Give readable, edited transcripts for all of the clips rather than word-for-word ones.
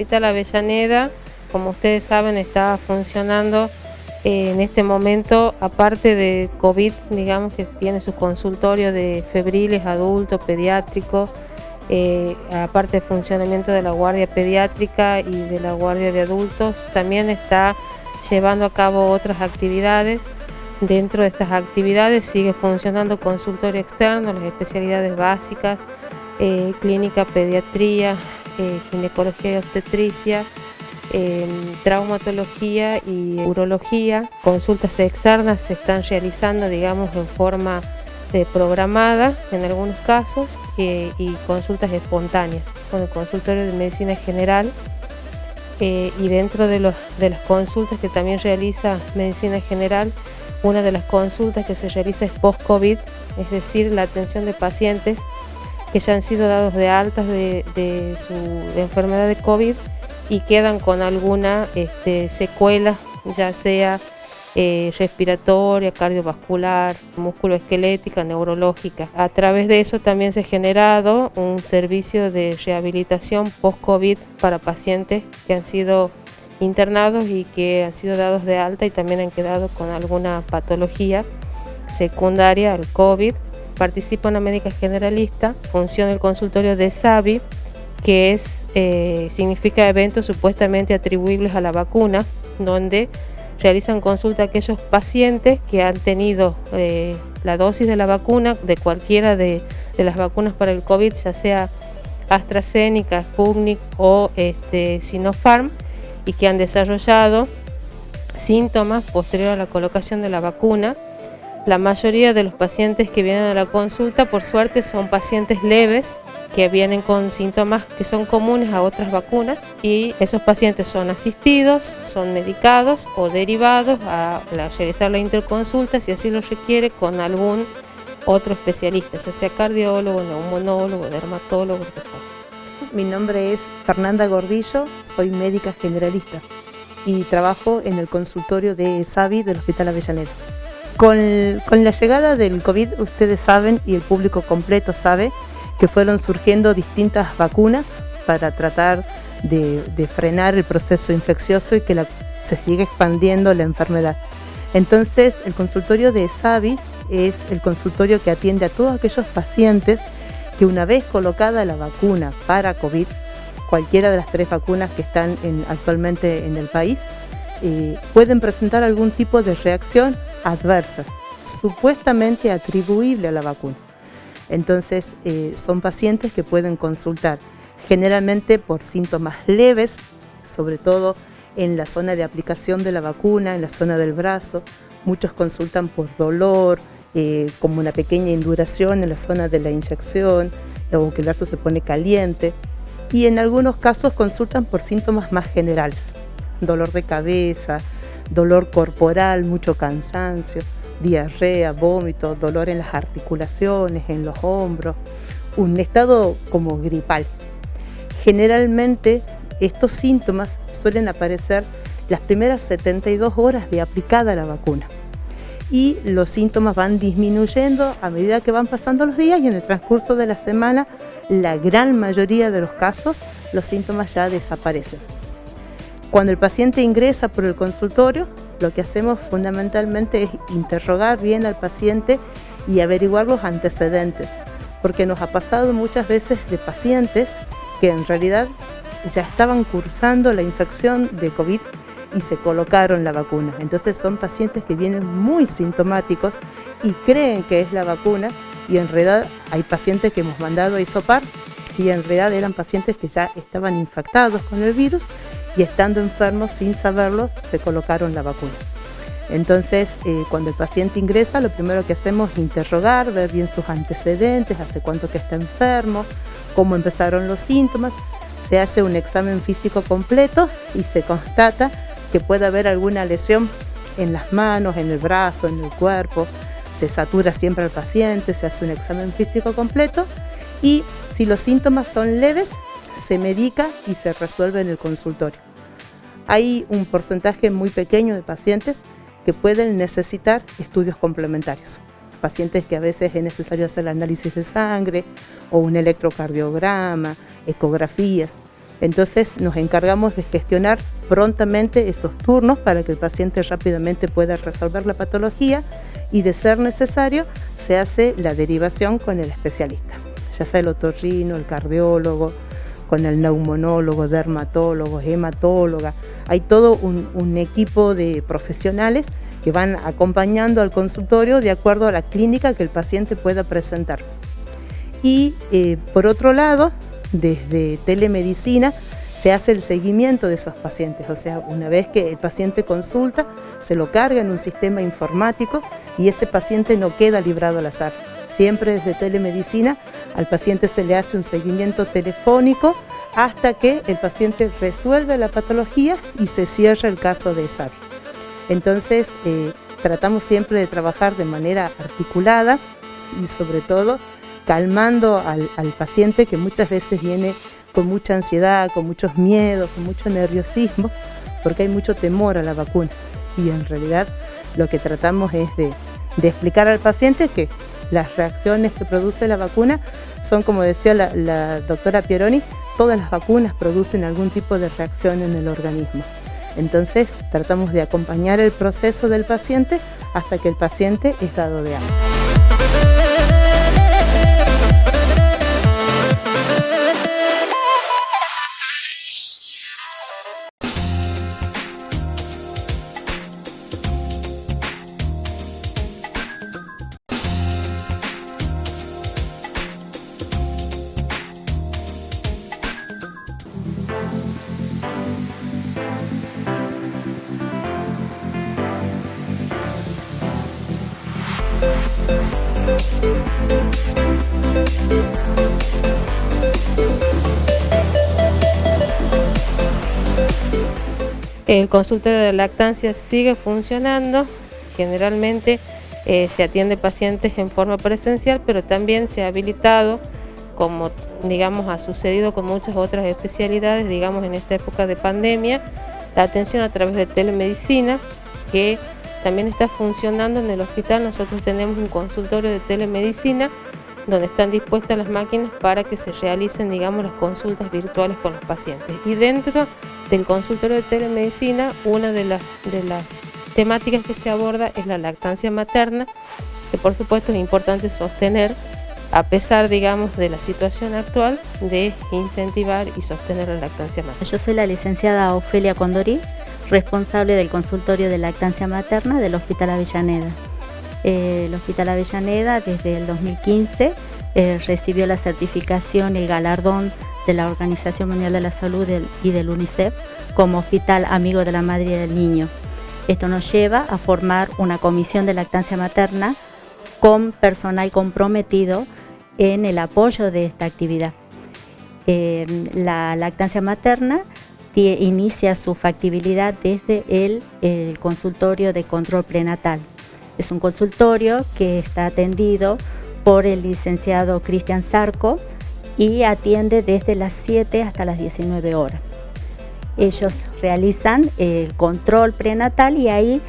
Hospital Avellaneda, como ustedes saben, está funcionando en este momento, aparte de COVID, digamos que tiene su consultorio de febriles, adultos, pediátricos, aparte del funcionamiento de la guardia pediátrica y de la guardia de adultos, también está llevando a cabo otras actividades. Dentro de estas actividades sigue funcionando consultorio externo, las especialidades básicas, clínica, pediatría, ginecología y obstetricia, traumatología y urología. Consultas externas se están realizando, digamos, en forma programada en algunos casos, y consultas espontáneas con el consultorio de medicina general. Y dentro de las consultas que también realiza medicina general, una de las consultas que se realiza es post-COVID, es decir, la atención de pacientes que ya han sido dados de altas de su enfermedad de COVID y quedan con alguna secuela, ya sea respiratoria, cardiovascular, musculoesquelética, neurológica. A través de eso también se ha generado un servicio de rehabilitación post-COVID para pacientes que han sido internados y que han sido dados de alta y también han quedado con alguna patología secundaria al COVID. Participa una médica generalista, funciona el consultorio de SAVI, que significa eventos supuestamente atribuibles a la vacuna, donde realizan consulta a aquellos pacientes que han tenido la dosis de la vacuna, de cualquiera de las vacunas para el COVID, ya sea AstraZeneca, Sputnik o Sinopharm, y que han desarrollado síntomas posterior a la colocación de la vacuna. La mayoría de los pacientes que vienen a la consulta, por suerte, son pacientes leves que vienen con síntomas que son comunes a otras vacunas, y esos pacientes son asistidos, son medicados o derivados a realizar la interconsulta, si así lo requiere, con algún otro especialista, ya sea cardiólogo, neumonólogo, dermatólogo. Mi nombre es Fernanda Gordillo, soy médica generalista y trabajo en el consultorio de SAVI del Hospital Avellaneda. Con la llegada del COVID, ustedes saben, y el público completo sabe, que fueron surgiendo distintas vacunas para tratar de frenar el proceso infeccioso y que se sigue expandiendo la enfermedad. Entonces, el consultorio de SAVI es el consultorio que atiende a todos aquellos pacientes que, una vez colocada la vacuna para COVID, cualquiera de las 3 vacunas que están actualmente en el país, pueden presentar algún tipo de reacción adversa, supuestamente atribuible a la vacuna. Entonces, son pacientes que pueden consultar generalmente por síntomas leves, sobre todo en la zona de aplicación de la vacuna, en la zona del brazo. Muchos consultan por dolor, como una pequeña induración en la zona de la inyección, o que el brazo se pone caliente. Y en algunos casos consultan por síntomas más generales: dolor de cabeza, dolor corporal, mucho cansancio, diarrea, vómito, dolor en las articulaciones, en los hombros, un estado como gripal. Generalmente estos síntomas suelen aparecer las primeras 72 horas de aplicada la vacuna, y los síntomas van disminuyendo a medida que van pasando los días, y en el transcurso de la semana, la gran mayoría de los casos, los síntomas ya desaparecen. Cuando el paciente ingresa por el consultorio, lo que hacemos fundamentalmente es interrogar bien al paciente y averiguar los antecedentes, porque nos ha pasado muchas veces de pacientes que en realidad ya estaban cursando la infección de COVID y se colocaron la vacuna. Entonces son pacientes que vienen muy sintomáticos y creen que es la vacuna, y en realidad hay pacientes que hemos mandado a hisopar y en realidad eran pacientes que ya estaban infectados con el virus, y estando enfermos sin saberlo se colocaron la vacuna. Entonces, cuando el paciente ingresa, lo primero que hacemos es interrogar, ver bien sus antecedentes, hace cuánto que está enfermo, cómo empezaron los síntomas. Se hace un examen físico completo y se constata que puede haber alguna lesión en las manos, en el brazo, en el cuerpo. Se satura siempre al paciente, se hace un examen físico completo, y si los síntomas son leves, se medica y se resuelve en el consultorio. Hay un porcentaje muy pequeño de pacientes que pueden necesitar estudios complementarios. Pacientes que a veces es necesario hacer el análisis de sangre o un electrocardiograma, ecografías. Entonces nos encargamos de gestionar prontamente esos turnos para que el paciente rápidamente pueda resolver la patología y, de ser necesario, se hace la derivación con el especialista, ya sea el otorrino, el cardiólogo, con el neumonólogo, dermatólogo, hematóloga. Hay todo un equipo de profesionales que van acompañando al consultorio de acuerdo a la clínica que el paciente pueda presentar. Y por otro lado, desde telemedicina se hace el seguimiento de esos pacientes, o sea, una vez que el paciente consulta, se lo carga en un sistema informático y ese paciente no queda librado al azar. Siempre desde telemedicina al paciente se le hace un seguimiento telefónico hasta que el paciente resuelve la patología y se cierra el caso de SAVI. Entonces, tratamos siempre de trabajar de manera articulada y, sobre todo, calmando al paciente, que muchas veces viene con mucha ansiedad, con muchos miedos, con mucho nerviosismo, porque hay mucho temor a la vacuna. Y en realidad lo que tratamos es de explicar al paciente que las reacciones que produce la vacuna son, como decía la doctora Pieroni, todas las vacunas producen algún tipo de reacción en el organismo. Entonces tratamos de acompañar el proceso del paciente hasta que el paciente es dado de alta. El consultorio de lactancia sigue funcionando. Generalmente se atiende pacientes en forma presencial, pero también se ha habilitado, como digamos ha sucedido con muchas otras especialidades, digamos en esta época de pandemia, la atención a través de telemedicina, que también está funcionando en el hospital. Nosotros tenemos un consultorio de telemedicina donde están dispuestas las máquinas para que se realicen, digamos, las consultas virtuales con los pacientes. Y dentro del consultorio de telemedicina, una de las temáticas que se aborda es la lactancia materna, que por supuesto es importante sostener, a pesar, digamos, de la situación actual, de incentivar y sostener la lactancia materna. Yo soy la licenciada Ofelia Condorí, responsable del consultorio de lactancia materna del Hospital Avellaneda. El Hospital Avellaneda desde el 2015 recibió la certificación y el galardón de la Organización Mundial de la Salud y del UNICEF como Hospital Amigo de la Madre y del Niño. Esto nos lleva a formar una comisión de lactancia materna con personal comprometido en el apoyo de esta actividad. La lactancia materna inicia su factibilidad desde el consultorio de control prenatal. Es un consultorio que está atendido por el licenciado Cristian Zarco y atiende desde las 7 hasta las 19 horas. Ellos realizan el control prenatal y ahí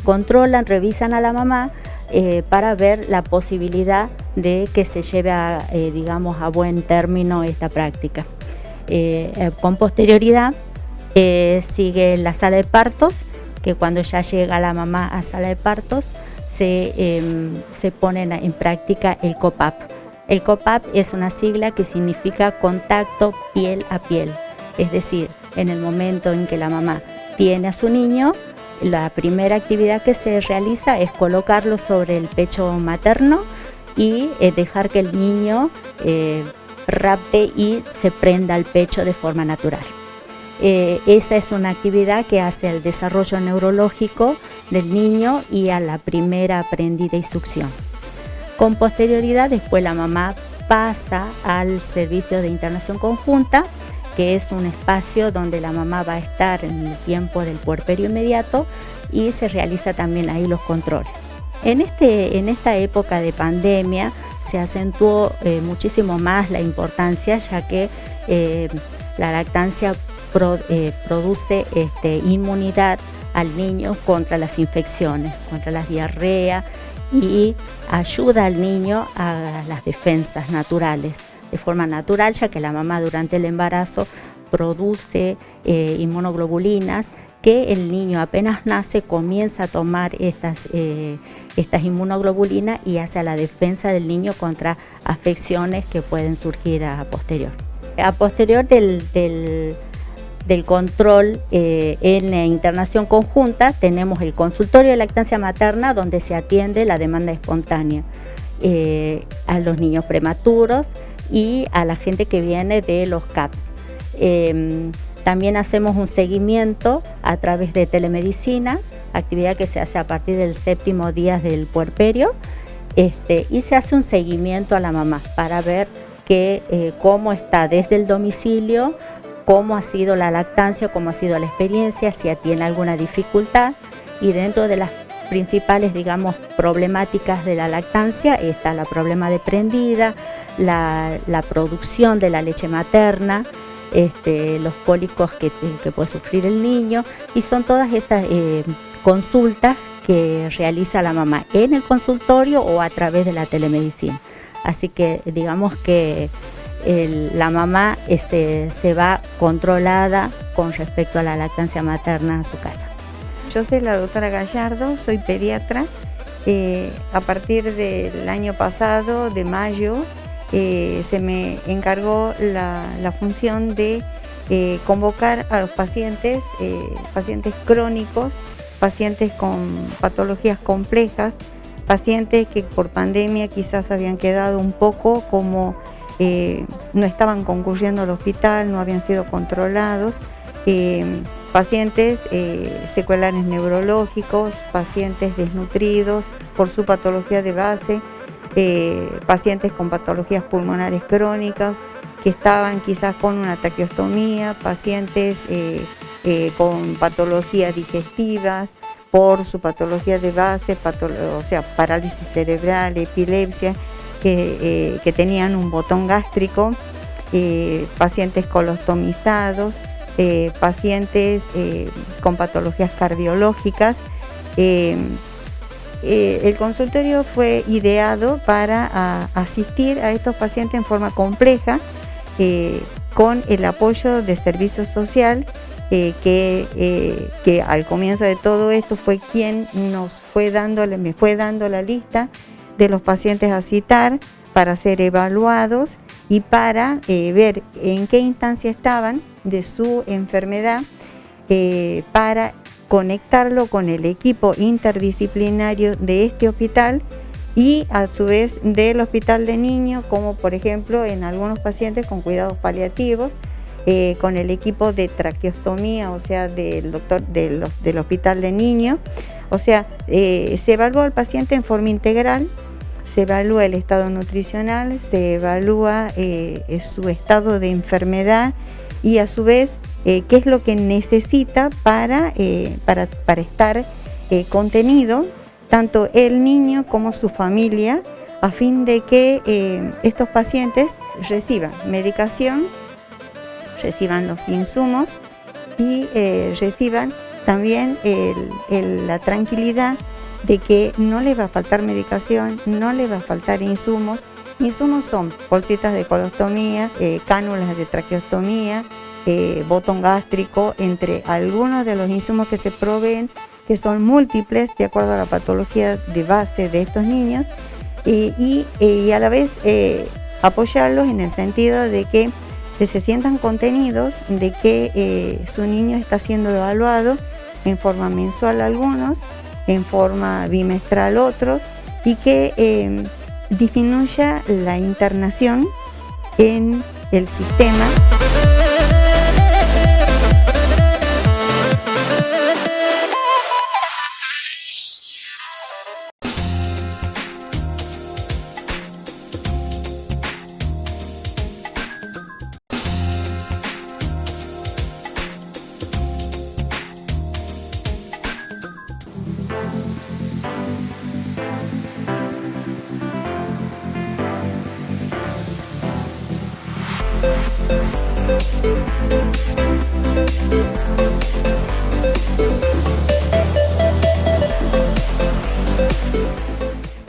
controlan, revisan a la mamá para ver la posibilidad de que se lleve digamos, a buen término esta práctica. Con posterioridad sigue la sala de partos, que cuando ya llega la mamá a sala de partos se pone en práctica el COPAP. El COPAP es una sigla que significa contacto piel a piel, es decir, en el momento en que la mamá tiene a su niño, la primera actividad que se realiza es colocarlo sobre el pecho materno y dejar que el niño rapte y se prenda al pecho de forma natural. Esa es una actividad que hace al desarrollo neurológico del niño y a la primera prendida y succión. Con posterioridad, después la mamá pasa al servicio de internación conjunta, que es un espacio donde la mamá va a estar en el tiempo del puerperio inmediato y se realiza también ahí los controles. En esta época de pandemia se acentuó muchísimo más la importancia, ya que la lactancia produce inmunidad al niño contra las infecciones, contra las diarreas, y ayuda al niño a las defensas naturales, de forma natural, ya que la mamá durante el embarazo produce inmunoglobulinas, que el niño apenas nace comienza a tomar estas inmunoglobulinas y hace la defensa del niño contra afecciones que pueden surgir a posterior. A posterior del control en la internación conjunta tenemos el consultorio de lactancia materna, donde se atiende la demanda espontánea a los niños prematuros y a la gente que viene de los CAPS. También hacemos un seguimiento a través de telemedicina, actividad que se hace a partir del 7º día del puerperio, y se hace un seguimiento a la mamá para ver cómo está desde el domicilio, cómo ha sido la lactancia, cómo ha sido la experiencia, si tiene alguna dificultad. Y dentro de las principales, digamos, problemáticas de la lactancia está el problema de prendida, la producción de la leche materna, los cólicos que puede sufrir el niño, y son todas estas consultas que realiza la mamá en el consultorio o a través de la telemedicina. Así que digamos que la mamá se va controlada con respecto a la lactancia materna a su casa. Yo soy la doctora Gallardo, soy pediatra. A partir del año pasado, de mayo, se me encargó la función de convocar a los pacientes, pacientes crónicos, pacientes con patologías complejas, pacientes que por pandemia quizás habían quedado un poco como no estaban concurriendo al hospital, no habían sido controlados, pacientes secuelares neurológicos, pacientes desnutridos por su patología de base, pacientes con patologías pulmonares crónicas que estaban quizás con una traqueostomía, pacientes con patologías digestivas por su patología de base, o sea, parálisis cerebral, epilepsia, que tenían un botón gástrico, pacientes colostomizados, pacientes con patologías cardiológicas. El consultorio fue ideado para asistir a estos pacientes en forma compleja, con el apoyo de servicio social, que al comienzo de todo esto fue quien me fue dando la lista de los pacientes a citar para ser evaluados y para ver en qué instancia estaban de su enfermedad, para conectarlo con el equipo interdisciplinario de este hospital y a su vez del hospital de niños, como por ejemplo en algunos pacientes con cuidados paliativos, con el equipo de traqueostomía, o sea, del hospital de niños. O sea, se evalúa al paciente en forma integral, se evalúa el estado nutricional, se evalúa su estado de enfermedad y a su vez qué es lo que necesita para estar contenido, tanto el niño como su familia, a fin de que estos pacientes reciban medicación, reciban los insumos y reciban también la tranquilidad de que no les va a faltar medicación, no les va a faltar insumos. Insumos son bolsitas de colostomía, cánulas de traqueostomía, botón gástrico, entre algunos de los insumos que se proveen, que son múltiples de acuerdo a la patología de base de estos niños, y a la vez apoyarlos en el sentido de que se sientan contenidos, de que su niño está siendo evaluado en forma mensual algunos, en forma bimestral otros, y que disminuya la internación en el sistema.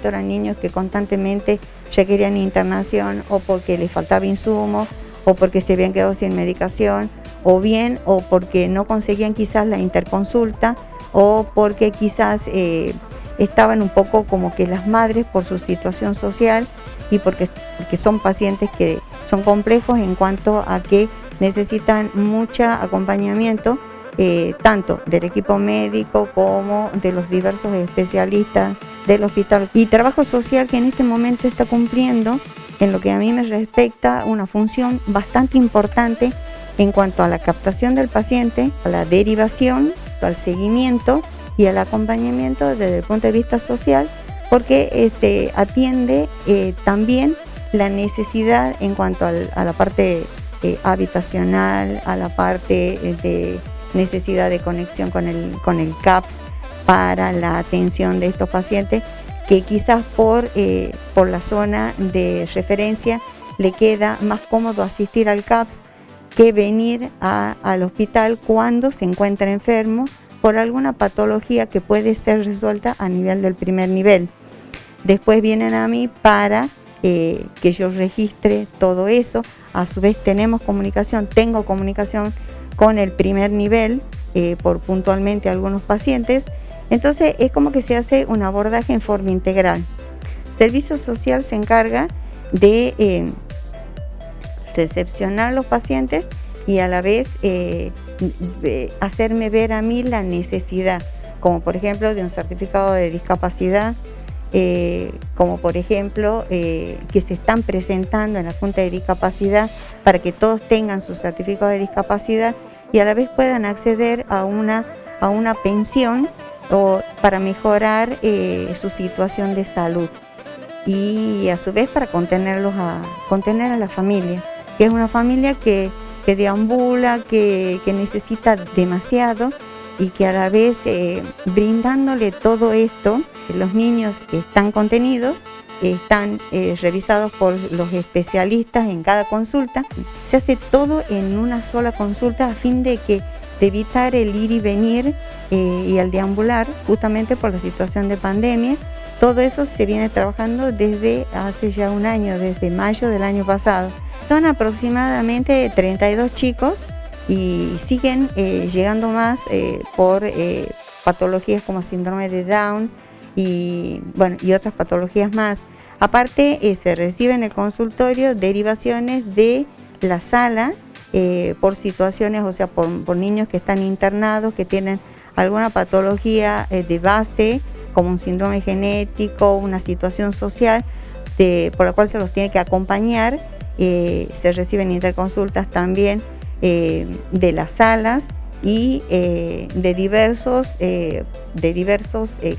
Eran niños que constantemente ya querían internación o porque les faltaba insumos o porque se habían quedado sin medicación, o bien o porque no conseguían quizás la interconsulta, o porque quizás estaban un poco como que las madres por su situación social y porque son pacientes que son complejos en cuanto a que necesitan mucho acompañamiento, tanto del equipo médico como de los diversos especialistas del hospital. Y trabajo social que en este momento está cumpliendo, en lo que a mí me respecta, una función bastante importante en cuanto a la captación del paciente, a la derivación, al seguimiento y al acompañamiento desde el punto de vista social, porque atiende también la necesidad en cuanto a la parte habitacional, a la parte de necesidad de conexión con el CAPS para la atención de estos pacientes que quizás por la zona de referencia le queda más cómodo asistir al CAPS que venir al hospital cuando se encuentra enfermo por alguna patología que puede ser resuelta a nivel del primer nivel. Después vienen a mí para que yo registre todo eso. A su vez tengo comunicación con el primer nivel por puntualmente algunos pacientes. Entonces es como que se hace un abordaje en forma integral. Servicio social se encarga de recepcionar los pacientes y a la vez hacerme ver a mí la necesidad, como por ejemplo de un certificado de discapacidad, como por ejemplo que se están presentando en la Junta de Discapacidad para que todos tengan su certificado de discapacidad y a la vez puedan acceder a una pensión o para mejorar su situación de salud y a su vez para contener a la familia, que es una familia que deambula, que necesita demasiado y que a la vez brindándole todo esto, los niños están contenidos, están revisados por los especialistas en cada consulta, se hace todo en una sola consulta a fin de evitar el ir y venir y el deambular justamente por la situación de pandemia. Todo eso se viene trabajando desde hace ya un año, desde mayo del año pasado. Son aproximadamente 32 chicos y siguen llegando más por patologías como síndrome de Down y otras patologías más. Aparte se reciben en el consultorio derivaciones de la sala por situaciones, o sea, por niños que están internados, que tienen alguna patología de base, como un síndrome genético, una situación social por la cual se los tiene que acompañar. Se reciben interconsultas también de las salas y de diversos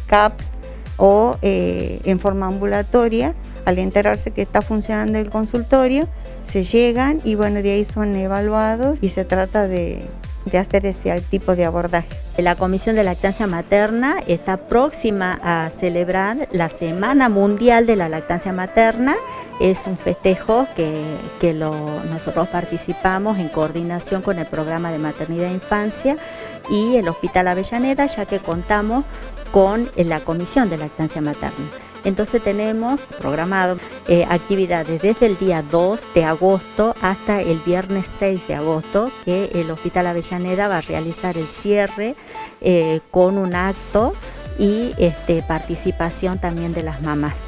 CAPS o en forma ambulatoria. Al enterarse que está funcionando el consultorio, se llegan y de ahí son evaluados y se trata de hacer este tipo de abordaje. La Comisión de Lactancia Materna está próxima a celebrar la Semana Mundial de la Lactancia Materna. Es un festejo que nosotros participamos en coordinación con el programa de maternidad e infancia y el Hospital Avellaneda, ya que contamos con la Comisión de Lactancia Materna. Entonces tenemos programado actividades desde el día 2 de agosto hasta el viernes 6 de agosto, que el Hospital Avellaneda va a realizar el cierre con un acto y participación también de las mamás.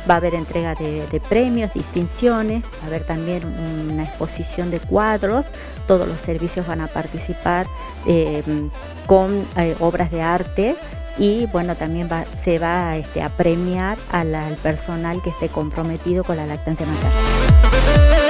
Va a haber entrega de premios, distinciones, va a haber también una exposición de cuadros, todos los servicios van a participar con obras de arte. Y también se va a premiar al personal que esté comprometido con la lactancia materna.